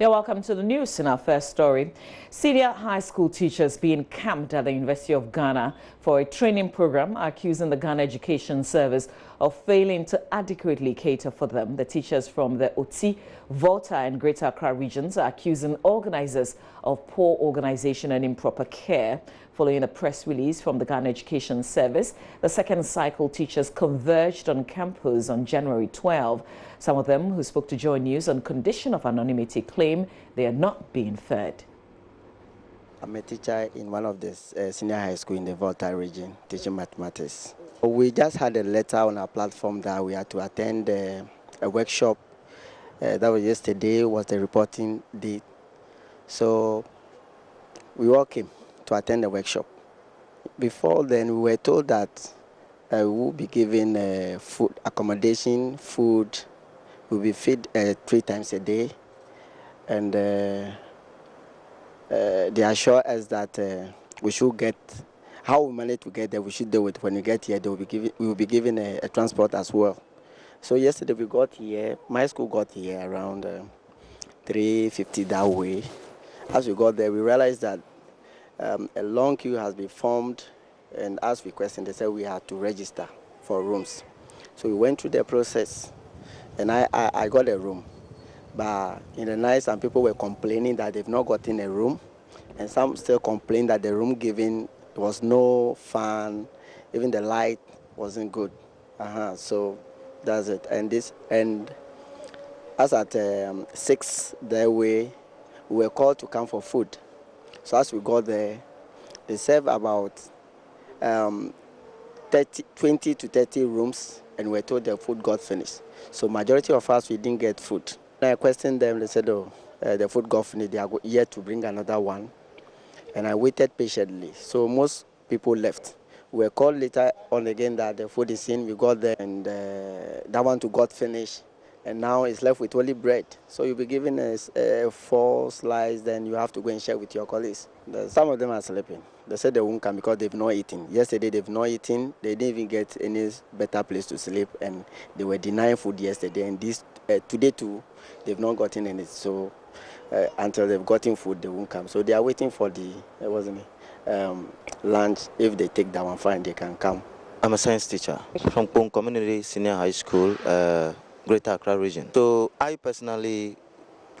Yeah, welcome to the news. In our first story, senior high school teachers being camped at the University of Ghana for a training program are accusing the Ghana Education Service of failing to adequately cater for them. The teachers from the Oti, Volta and Greater Accra regions are accusing organizers of poor organization and improper care. Following a press release from the Ghana Education Service, the second cycle teachers converged on campus on January 12. Some of them who spoke to JoyNews on condition of anonymity claim they are not being fed. I'm a teacher in one of the senior high school in the Volta region, teaching mathematics. We just had a letter on our platform that we had to attend a workshop. That was yesterday, was the reporting date. So we all came to attend the workshop. Before then, we were told that we will be given food, accommodation, food. We'll be fed 3 times a day, and they assure us that we should get, how we manage to get there, we should do it. When we get here, we will be given a transport as well. So yesterday we got here, my school got here around 3:50 that way. As we got there, we realized that a long queue has been formed, and as we questioned, they said we had to register for rooms. So we went through the process, and I got a room. But in the night, some people were complaining that they've not gotten a room, and some still complain that the room given was no fan, even the light wasn't good. So that's it. And as at 6 that way, we were called to come for food. So as we got there, they serve about 20 to 30 rooms, and we were told the food got finished. So majority of us, we didn't get food. I questioned them, they said, oh, the food got finished, they are yet to bring another one. And I waited patiently. So most people left. We were called later on again that the food is in, we got there, and that one too got finished. And now it's left with only bread. So you'll be given a 4 slices, then you have to go and share with your colleagues. Some of them are sleeping. They said they won't come because they've not eaten. Yesterday they've not eaten. They didn't even get any better place to sleep, and they were denying food yesterday. And today too, they've not gotten any. So until they've gotten food, they won't come. So they are waiting for the lunch. If they take that one, fine, they can come. I'm a science teacher from Kong Community Senior High School, Greater Accra region. So I personally,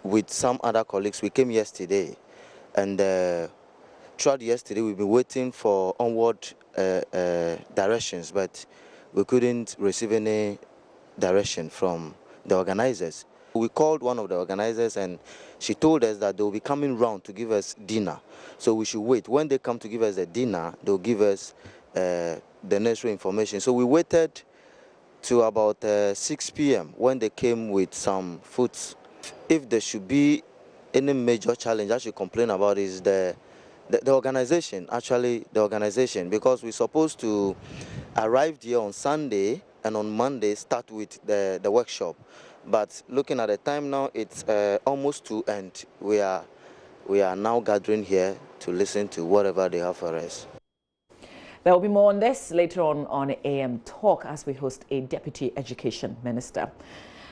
with some other colleagues, we came yesterday, and throughout yesterday we've been waiting for onward directions, but we couldn't receive any direction from the organizers. We called one of the organizers, and she told us that they'll be coming round to give us dinner. So we should wait. When they come to give us the dinner, they'll give us the necessary information. So we waited to about 6 p.m. when they came with some foods. If there should be any major challenge I should complain about is the organization, actually the organization, because we're supposed to arrive here on Sunday and on Monday start with the workshop. But looking at the time now, it's almost to end. We are now gathering here to listen to whatever they have for us. There will be more on this later on AM Talk as we host a Deputy Education Minister.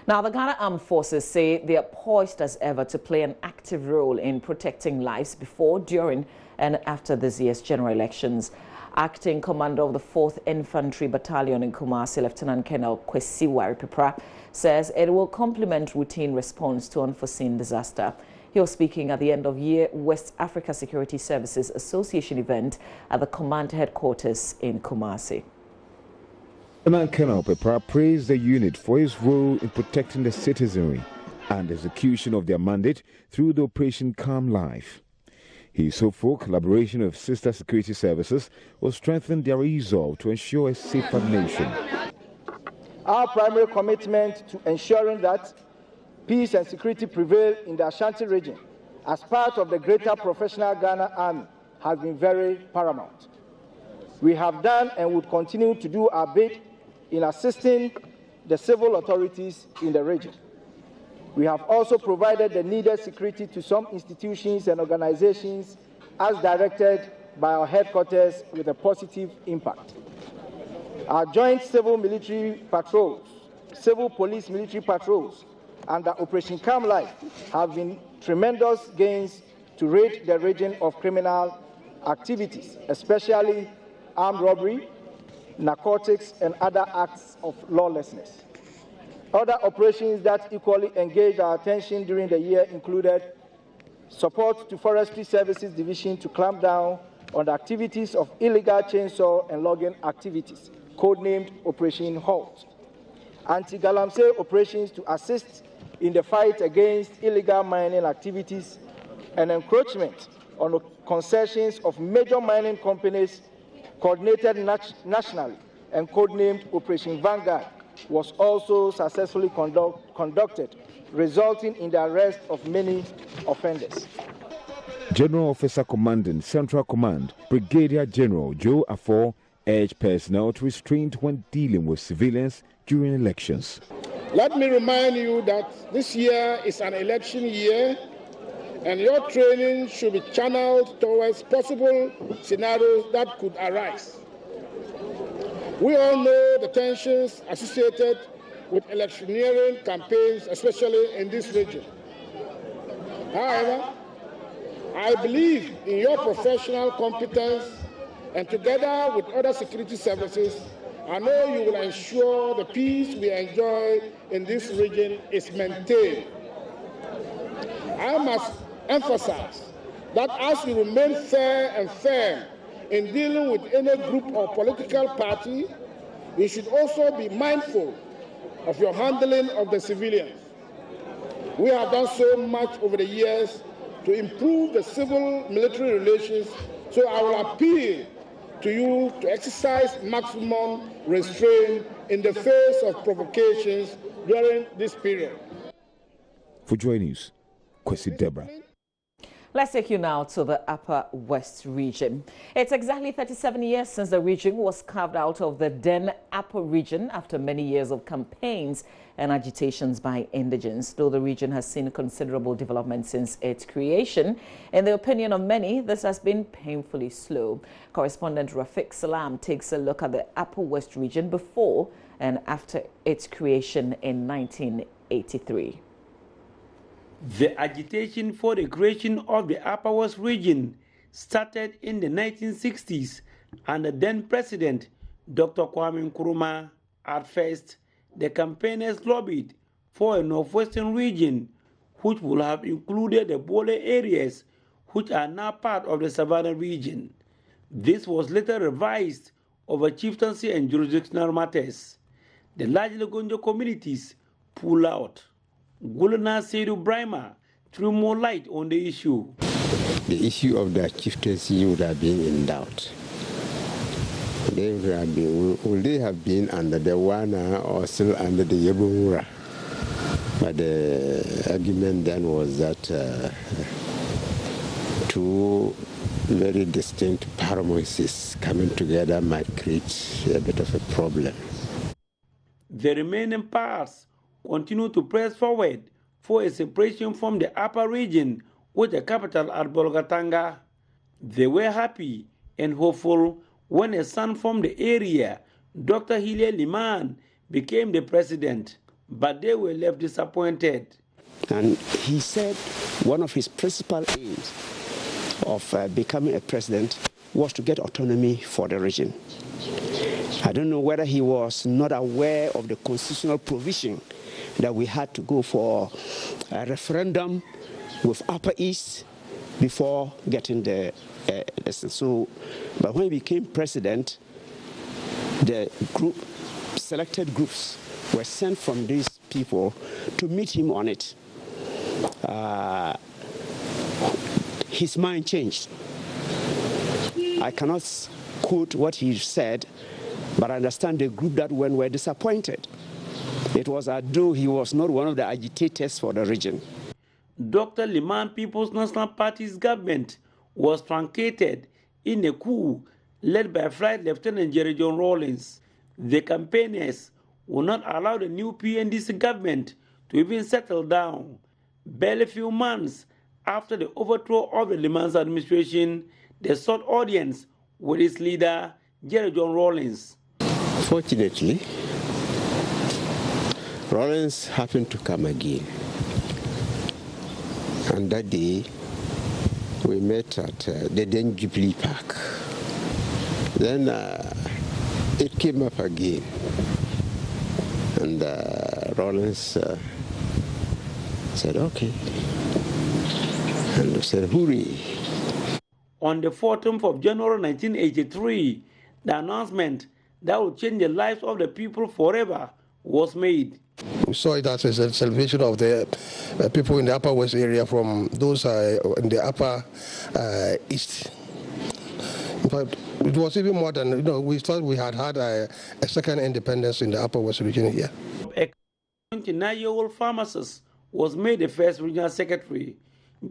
Now, the Ghana Armed Forces say they are poised as ever to play an active role in protecting lives before, during and after this year's general elections. Acting Commander of the 4th Infantry Battalion in Kumasi, Lieutenant Colonel Kwesi Waripepra, says it will complement routine response to unforeseen disaster. He was speaking at the end of year West Africa Security Services Association event at the command headquarters in Kumasi. Lieutenant Colonel Pepra praised the unit for its role in protecting the citizenry and execution of their mandate through the Operation Calm Life. He is hopeful collaboration of sister security services will strengthen their resolve to ensure a safer nation. Our primary commitment to ensuring that peace and security prevail in the Ashanti region as part of the Greater Professional Ghana Army has been very paramount. We have done and would continue to do our bit in assisting the civil authorities in the region. We have also provided the needed security to some institutions and organizations as directed by our headquarters with a positive impact. Our joint civil military patrols, civil police military patrols, under Operation Calm Life have been tremendous gains to rid the region of criminal activities, especially armed robbery, narcotics, and other acts of lawlessness. Other operations that equally engaged our attention during the year included support to Forestry Services Division to clamp down on the activities of illegal chainsaw and logging activities, codenamed Operation Halt. Anti-galamsey operations to assist in the fight against illegal mining activities and encroachment on the concessions of major mining companies, coordinated nationally and codenamed Operation Vanguard, was also successfully conducted, resulting in the arrest of many offenders. General Officer Commanding Central Command, Brigadier General Joe Afo, urged personnel to restrain when dealing with civilians during elections. Let me remind you that this year is an election year, and your training should be channeled towards possible scenarios that could arise. We all know the tensions associated with electioneering campaigns, especially in this region. However, I believe in your professional competence, and together with other security services, I know you will ensure the peace we enjoy in this region is maintained. I must emphasize that as you remain fair and firm in dealing with any group or political party, you should also be mindful of your handling of the civilians. We have done so much over the years to improve the civil-military relations, so I will appeal to you to exercise maximum restraint in the face of provocations during this period. For JoyNews, Kwesi Deborah. Let's take you now to the Upper West region. It's exactly 37 years since the region was carved out of the then Upper region after many years of campaigns and agitations by indigents. Though the region has seen considerable development since its creation, in the opinion of many, this has been painfully slow. Correspondent Rafiq Salam takes a look at the Upper West region before and after its creation in 1983. The agitation for the creation of the Upper West region started in the 1960s under then President Dr. Kwame Nkrumah. At first, the campaigners lobbied for a northwestern region which would have included the Bole areas, which are now part of the Savannah region. This was later revised over chieftaincy and jurisdictional matters. The largely Gonjo communities pulled out. Gulana Seidu Brahma threw more light on the issue. The issue of the chieftaincy would have been in doubt. Would they have been under the Wana or still under the Yebunura? But the argument then was that two very distinct paramoises coming together might create a bit of a problem. The remaining parts continue to press forward for a separation from the upper region with the capital at Bolgatanga. They were happy and hopeful when a son from the area, Dr. Hilia Liman, became the president, but they were left disappointed. And he said one of his principal aims of becoming a president was to get autonomy for the region. I don't know whether he was not aware of the constitutional provision that we had to go for a referendum with Upper East before getting the but when he became president, the selected groups were sent from these people to meet him on it. His mind changed. I cannot quote what he said, but I understand the group that went were disappointed. It was as though he was not one of the agitators for the region. Dr. Liman People's National Party's government was truncated in a coup led by Flight Lieutenant Jerry John Rawlings. The campaigners will not allow the new PNDC government to even settle down. Barely few months after the overthrow of the Liman's administration, they sought audience with its leader, Jerry John Rawlings. Fortunately, Rawlings happened to come again. And that day, we met at the Den Jubilee Park. Then it came up again. And Rollins said, okay. And we said, hooray. On the 14th of January 1983, the announcement that would change the lives of the people forever was made. We saw it as a celebration of the people in the Upper West area from those in the Upper East. In fact, it was even more than, we thought we had a second independence in the Upper West region here. A 29-year-old pharmacist was made the first regional secretary.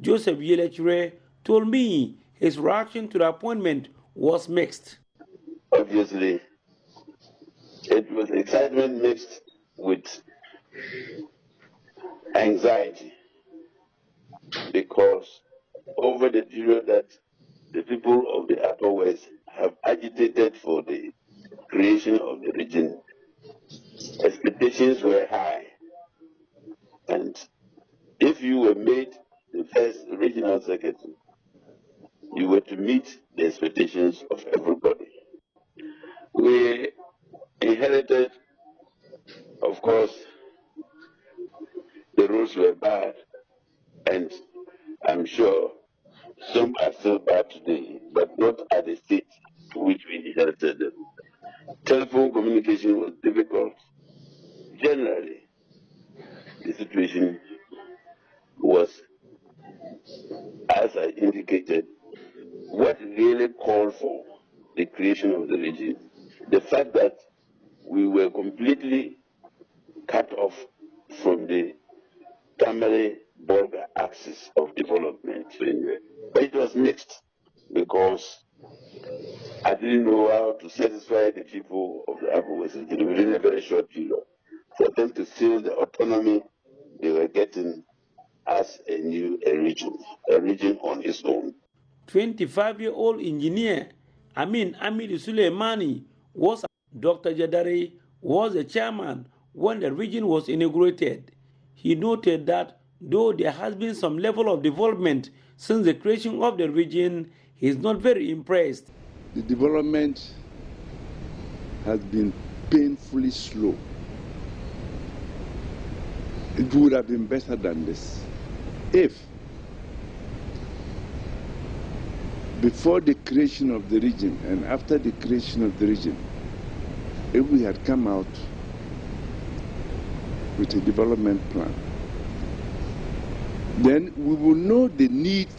Joseph Yelechure told me his reaction to the appointment was mixed. Obviously, it was excitement mixed with anxiety, because over the period that the people of the Upper West have agitated for the creation of the region, expectations were high. And if you were made the first regional secretary, you were to meet the expectations of everybody. We inherited, of course, the roads were bad, and I'm sure some are still bad today, but not at the state to which we inherited them. Telephone communication was difficult. Generally, the situation was, as I indicated, what really called for the creation of the region. The fact that we were completely cut off from the Tamale-Bolga axis of development. But it was mixed, because I didn't know how to satisfy the people of the Upper West region within a very short period, for them to feel the autonomy they were getting as a region on its own. 25-year-old engineer Amin Amidu Suleimani Dr. Jadari was the chairman when the region was inaugurated. He noted that though there has been some level of development since the creation of the region, he is not very impressed. The development has been painfully slow. It would have been better than this if, before the creation of the region and after the creation of the region, if we had come out with a development plan, then we will know the needs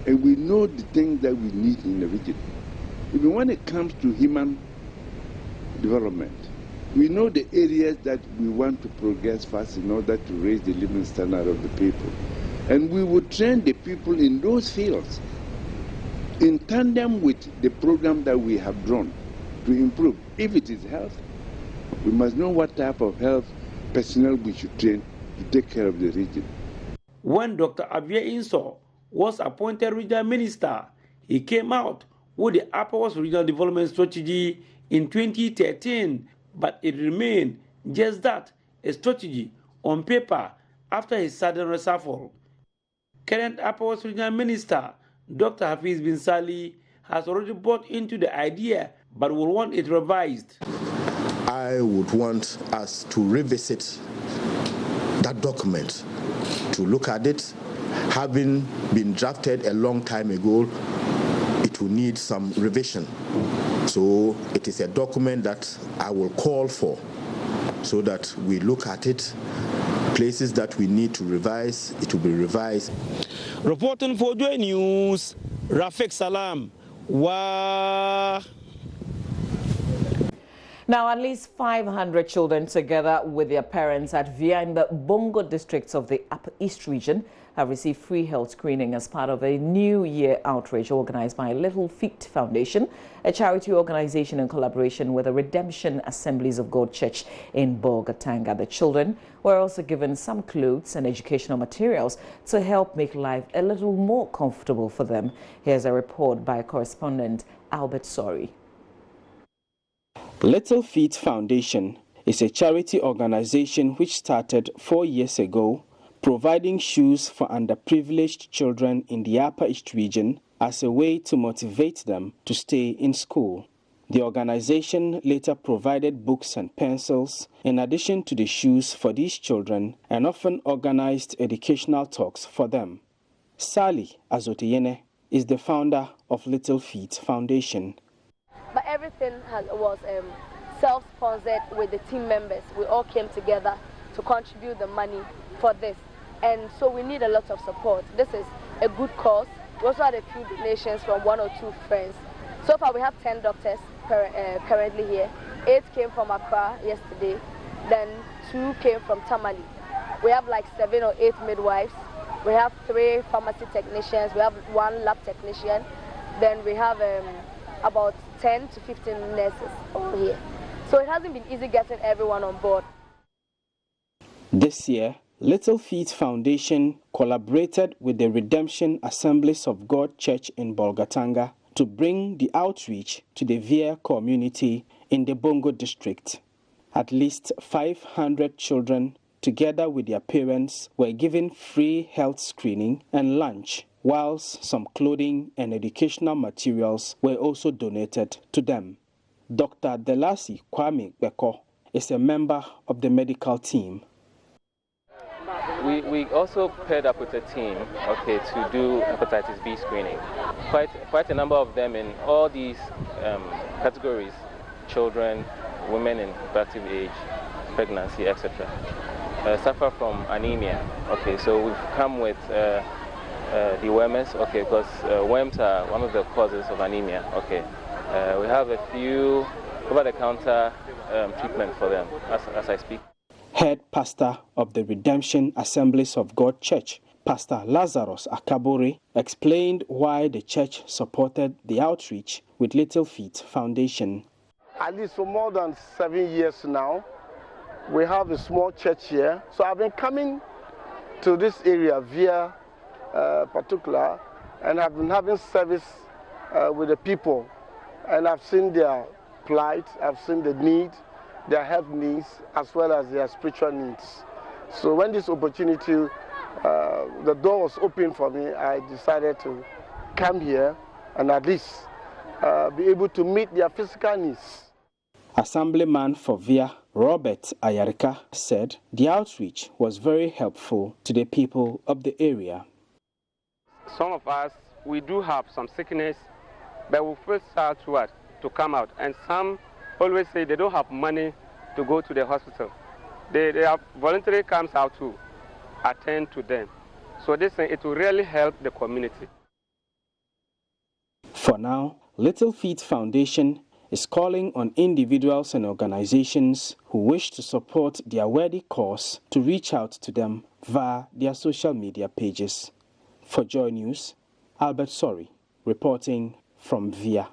and we know the things that we need in the region. Even when it comes to human development, we know the areas that we want to progress fast in order to raise the living standard of the people. And we will train the people in those fields in tandem with the program that we have drawn to improve. If it is health, we must know what type of health personnel we should train to take care of the region. When Dr. Abia Inso was appointed regional minister, he came out with the Upper West Regional Development Strategy in 2013, but it remained just that, a strategy on paper after his sudden reshuffle. Current Upper West Regional Minister, Dr. Hafiz Bin Sali, has already bought into the idea, but will want it revised. I would want us to revisit that document, to look at it. Having been drafted a long time ago, it will need some revision. So it is a document that I will call for, so that we look at it. Places that we need to revise, it will be revised. Reporting for JoyNews, Rafik Salam. Wow. Now, at least 500 children, together with their parents at VIA in the Bongo districts of the Upper East region, have received free health screening as part of a New Year outreach organized by Little Feet Foundation, a charity organization in collaboration with the Redemption Assemblies of God Church in Bolgatanga. The children were also given some clothes and educational materials to help make life a little more comfortable for them. Here's a report by correspondent Albert Sori. Little Feet Foundation is a charity organization which started 4 years ago, providing shoes for underprivileged children in the Upper East region as a way to motivate them to stay in school. The organization later provided books and pencils in addition to the shoes for these children and often organized educational talks for them. Sally Azoteyene is the founder of Little Feet Foundation. But everything was self-sponsored with the team members. We all came together to contribute the money for this. And so we need a lot of support. This is a good cause. We also had a few donations from 1 or 2 friends. So far we have 10 doctors currently here. 8 came from Accra yesterday, then 2 came from Tamale. We have like 7 or 8 midwives. We have 3 pharmacy technicians. We have 1 lab technician. Then we have about 10 to 15 nurses all here. So it hasn't been easy getting everyone on board. This year, Little Feet Foundation collaborated with the Redemption Assemblies of God Church in Bolgatanga to bring the outreach to the Via community in the Bongo district. At least 500 children, together with their parents, were given free health screening and lunch, whilst some clothing and educational materials were also donated to them. Dr. Delasi Kwame Beko is a member of the medical team. We also paired up with a team, to do hepatitis B screening. Quite a number of them in all these categories: children, women in reproductive age, pregnancy, etc. Suffer from anemia. So we've come with the worms, because worms are one of the causes of anemia. We have a few over-the-counter treatment for them as I speak. Head pastor of the Redemption Assemblies of God Church, Pastor Lazarus Akabore, explained why the church supported the outreach with Little Feet Foundation. At least for more than 7 years now, we have a small church here. So I've been coming to this area via particular, and I've been having service with the people. And I've seen their plight, I've seen the need, their health needs, as well as their spiritual needs. So when this opportunity, the door was open for me, I decided to come here and at least be able to meet their physical needs. Assemblyman for Via, Robert Ayarika, said the outreach was very helpful to the people of the area. Some of us, we do have some sickness, but we feel sad to come out. And some always say they don't have money to go to the hospital. They have voluntary comes out to attend to them. So this thing, it will really help the community. For now, Little Feet Foundation is calling on individuals and organizations who wish to support their worthy cause to reach out to them via their social media pages. For Joy News, Albert Sori, reporting from Via.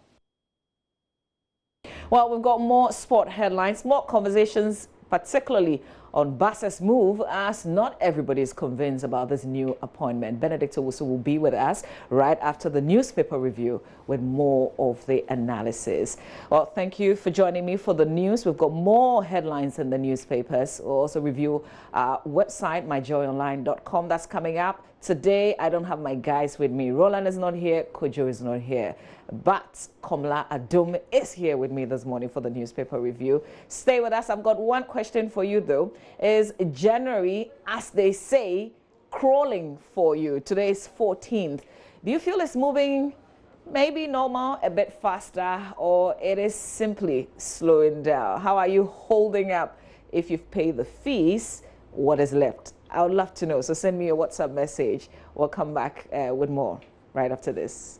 Well, we've got more sport headlines, more conversations, particularly on Bass's move, as not everybody is convinced about this new appointment. Benedict Owusu will be with us right after the newspaper review with more of the analysis. Well, thank you for joining me for the news. We've got more headlines in the newspapers. We'll also review our website, myjoyonline.com. That's coming up. Today, I don't have my guys with me. Roland is not here. Kojo is not here. But Komla Adom is here with me this morning for the newspaper review. Stay with us. I've got one question for you, though. Is January, as they say, crawling for you? Today is 14th. Do you feel it's moving maybe normal, a bit faster, or it is simply slowing down? How are you holding up? If you've paid the fees, what is left? I would love to know. So send me a WhatsApp message. We'll come back with more right after this.